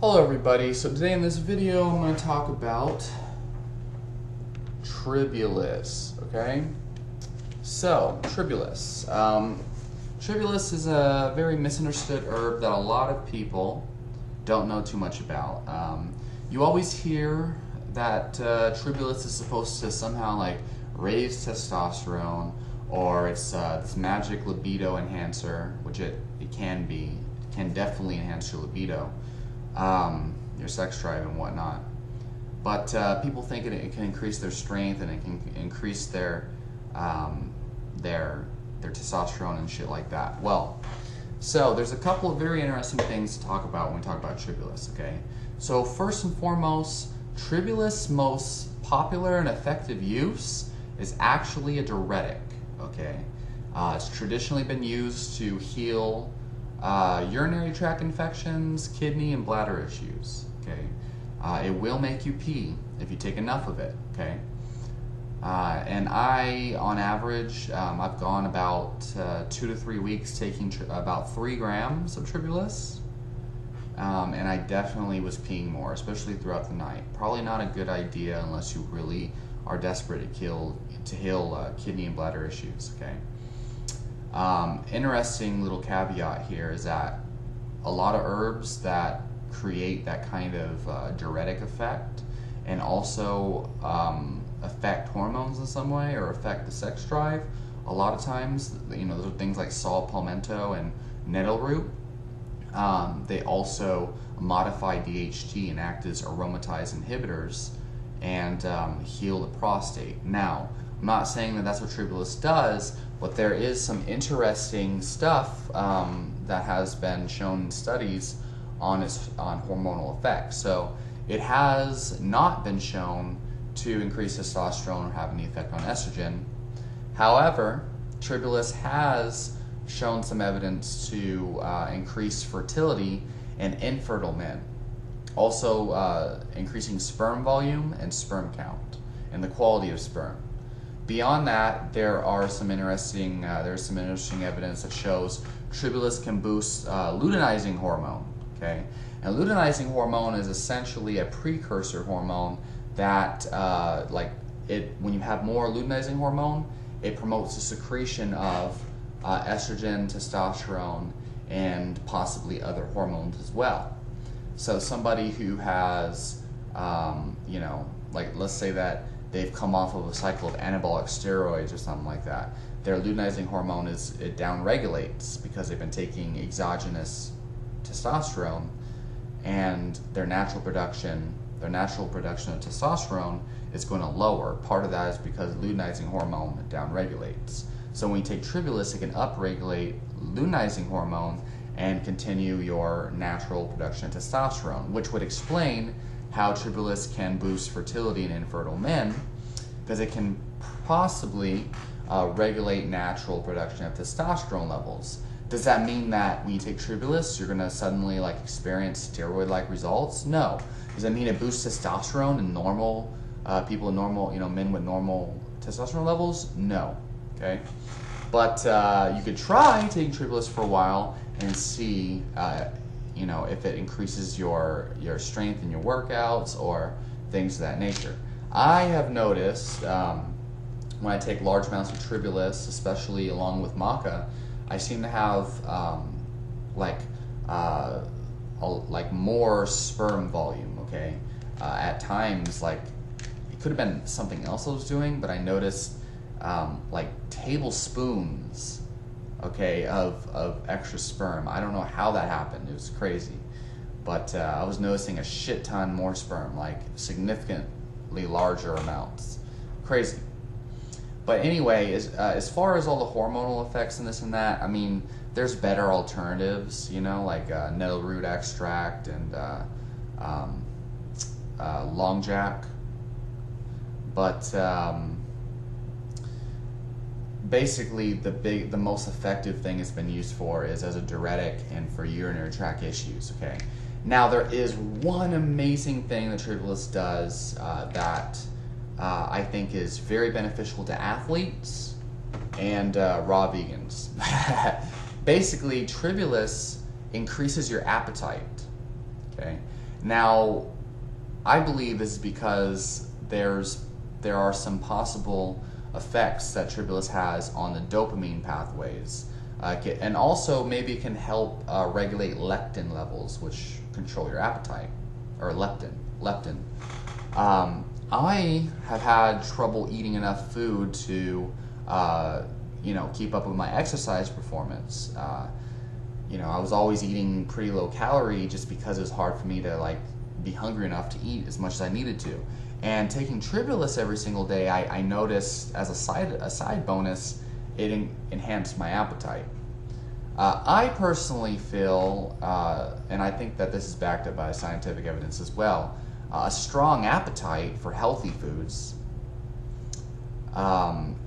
Hello everybody, so today in this video I'm going to talk about Tribulus, okay? So, Tribulus. Tribulus is a very misunderstood herb that a lot of people don't know too much about. You always hear that Tribulus is supposed to somehow like raise testosterone, or it's this magic libido enhancer, which it can be. It can definitely enhance your libido. Your sex drive and whatnot, but people think it can increase their strength and it can increase their testosterone and shit like that. Well, so there's a couple of very interesting things to talk about when we talk about Tribulus. Okay, so first and foremost, Tribulus' most popular and effective use is actually a diuretic. Okay, it's traditionally been used to heal urinary tract infections, kidney and bladder issues. Okay, it will make you pee if you take enough of it. Okay, and I, on average, I've gone about 2 to 3 weeks taking about 3 grams of Tribulus, and I definitely was peeing more, especially throughout the night. Probably not a good idea unless you really are desperate to heal kidney and bladder issues. Okay. Interesting little caveat here is that a lot of herbs that create that kind of diuretic effect and also affect hormones in some way or affect the sex drive, a lot of times, you know, those are things like saw palmetto and nettle root. They also modify DHT and act as aromatase inhibitors and heal the prostate. Now, I'm not saying that that's what Tribulus does, but there is some interesting stuff that has been shown in studies on hormonal effects. So it has not been shown to increase testosterone or have any effect on estrogen. However, Tribulus has shown some evidence to increase fertility in infertile men. Also increasing sperm volume and sperm count and the quality of sperm. Beyond that, there's some interesting evidence that shows Tribulus can boost luteinizing hormone. Okay, and luteinizing hormone is essentially a precursor hormone that, when you have more luteinizing hormone, it promotes the secretion of estrogen, testosterone, and possibly other hormones as well. So somebody who has, let's say that they've come off of a cycle of anabolic steroids or something like that, their luteinizing hormone it downregulates because they've been taking exogenous testosterone, and their natural production of testosterone is going to lower. Part of that is because luteinizing hormone downregulates. So when you take Tribulus, it can upregulate luteinizing hormone and continue your natural production of testosterone, which would explain how Tribulus can boost fertility in infertile men, because it can possibly regulate natural production of testosterone levels. Does that mean that when you take Tribulus, you're going to suddenly experience steroid-like results? No. Does that mean it boosts testosterone in normal people, men with normal testosterone levels? No. Okay, but you could try taking Tribulus for a while and see, if it increases your strength in your workouts or things of that nature. I have noticed when I take large amounts of Tribulus, especially along with maca, I seem to have more sperm volume. Okay, at times it could have been something else I was doing, but I noticed tablespoons, okay, of extra sperm. I don't know how that happened. It was crazy, but I was noticing a shit ton more sperm, significantly larger amounts. Crazy. But anyway, as far as all the hormonal effects and this and that, I mean, there's better alternatives, nettle root extract and long jack. But basically, the most effective thing it's been used for is as a diuretic and for urinary tract issues. Okay. Now there is one amazing thing that Tribulus does that I think is very beneficial to athletes and raw vegans. Basically, Tribulus increases your appetite. Okay, Now, I believe this is because there are some possible effects that Tribulus has on the dopamine pathways, and also maybe it can help regulate leptin levels, which control your appetite, or leptin. I have had trouble eating enough food to keep up with my exercise performance. I was always eating pretty low calorie just because it was hard for me to be hungry enough to eat as much as I needed to. And taking Tribulus every single day, I noticed as a side bonus, it enhanced my appetite. I personally feel, and I think that this is backed up by scientific evidence as well, a strong appetite for healthy foods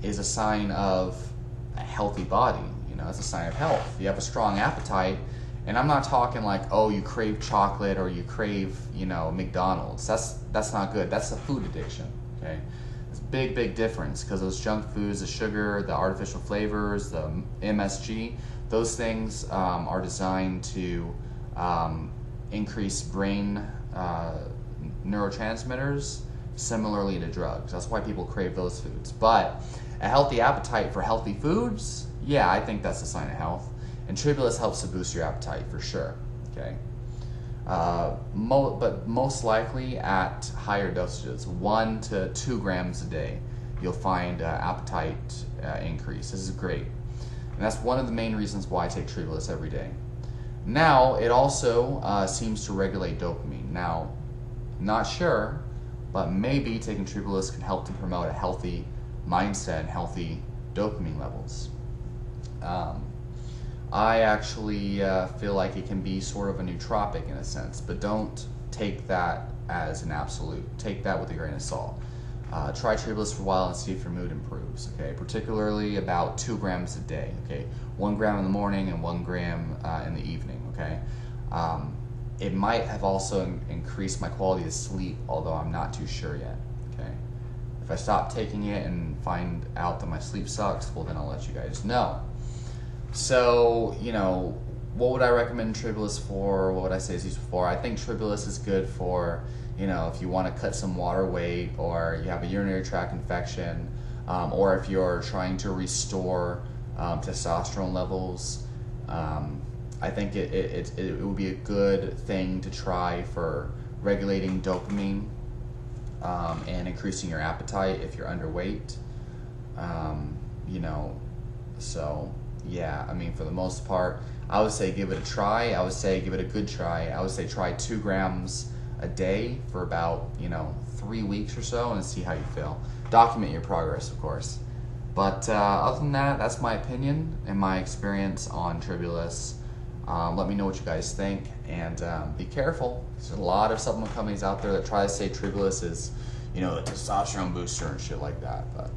is a sign of a healthy body. It's a sign of health. You have a strong appetite, and I'm not talking you crave chocolate or you crave, McDonald's. That's not good. That's a food addiction. Okay, it's a big difference, because those junk foods, the sugar, the artificial flavors, the MSG, those things are designed to increase brain neurotransmitters, similarly to drugs. That's why people crave those foods. But a healthy appetite for healthy foods, yeah, I think that's a sign of health. And Tribulus helps to boost your appetite for sure. Okay, but most likely at higher dosages, 1 to 2 grams a day, you'll find appetite increase. This is great, and that's one of the main reasons why I take Tribulus every day. Now, it also seems to regulate dopamine. Now, not sure, but maybe taking Tribulus can help to promote a healthy mindset and healthy dopamine levels. I actually feel like it can be sort of a nootropic in a sense, but don't take that as an absolute. Take that with a grain of salt. Try Tribulus for a while and see if your mood improves. Okay, particularly about 2 grams a day. Okay, 1 gram in the morning and 1 gram in the evening. Okay, it might have also increased my quality of sleep, although I'm not too sure yet. Okay, if I stop taking it and find out that my sleep sucks, well, then I'll let you guys know. So, what would I recommend Tribulus for? What would I say is useful for? I think Tribulus is good for, if you want to cut some water weight, or you have a urinary tract infection, or if you're trying to restore testosterone levels. I think it would be a good thing to try for regulating dopamine and increasing your appetite if you're underweight. So yeah, for the most part, I would say give it a try. I would say give it a good try. I would say try 2 grams a day for about 3 weeks or so, and see how you feel. Document your progress, of course. But other than that, that's my opinion and my experience on Tribulus. Let me know what you guys think, and be careful. There's a lot of supplement companies out there that try to say Tribulus is, a testosterone booster and shit like that. But